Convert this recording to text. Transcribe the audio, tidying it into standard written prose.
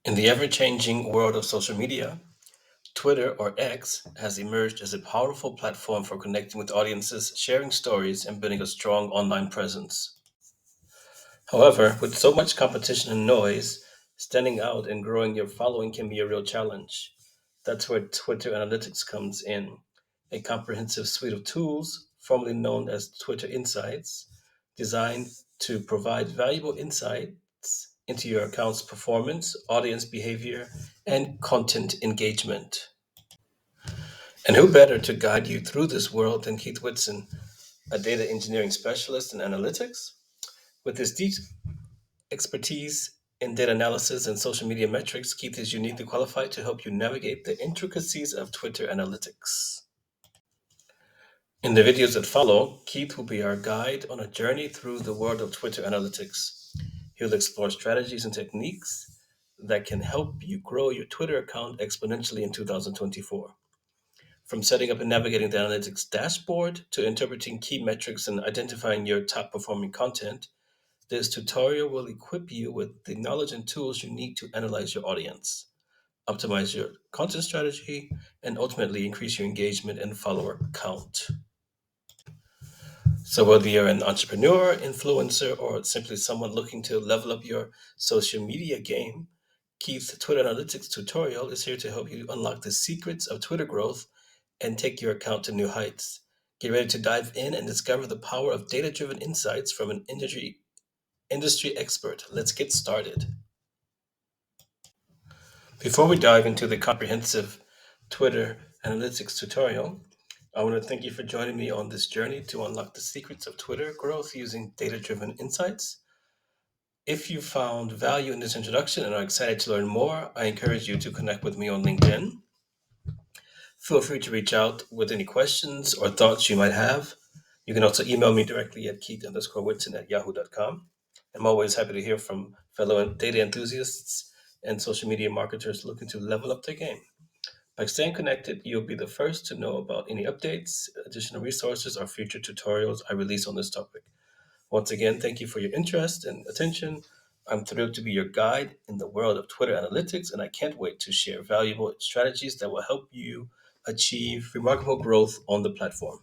In the ever changing world of social media, Twitter or X has emerged as a powerful platform for connecting with audiences, sharing stories, and building a strong online presence. However, with so much competition and noise, standing out and growing your following can be a real challenge. That's where Twitter Analytics comes in, a comprehensive suite of tools, formerly known as Twitter Insights, designed to provide valuable insights into your account's performance, audience behavior, and content engagement. And who better to guide you through this world than Keith Whitson, a data engineering specialist in analytics? With his deep expertise in data analysis and social media metrics, Keith is uniquely qualified to help you navigate the intricacies of Twitter analytics. In the videos that follow, Keith will be our guide on a journey through the world of Twitter analytics. He'll explore strategies and techniques that can help you grow your Twitter account exponentially in 2024. From setting up and navigating the analytics dashboard to interpreting key metrics and identifying your top performing content, this tutorial will equip you with the knowledge and tools you need to analyze your audience, optimize your content strategy, and ultimately increase your engagement and follower count. So, whether you're an entrepreneur, influencer, or simply someone looking to level up your social media game, Keith's Twitter Analytics tutorial is here to help you unlock the secrets of Twitter growth and take your account to new heights. Get ready to dive in and discover the power of data driven insights from an industry expert. Let's get started. Before we dive into the comprehensive Twitter analytics tutorial, I want to thank you for joining me on this journey to unlock the secrets of Twitter growth using data driven insights. If you found value in this introduction and are excited to learn more, I encourage you to connect with me on LinkedIn. Feel free to reach out with any questions or thoughts you might have. You can also email me directly at keith_whitson@yahoo.com. I'm always happy to hear from fellow data enthusiasts and social media marketers looking to level up their game. By staying connected, you'll be the first to know about any updates, additional resources, or future tutorials I release on this topic. Once again, thank you for your interest and attention. I'm thrilled to be your guide in the world of Twitter analytics, and I can't wait to share valuable strategies that will help you achieve remarkable growth on the platform.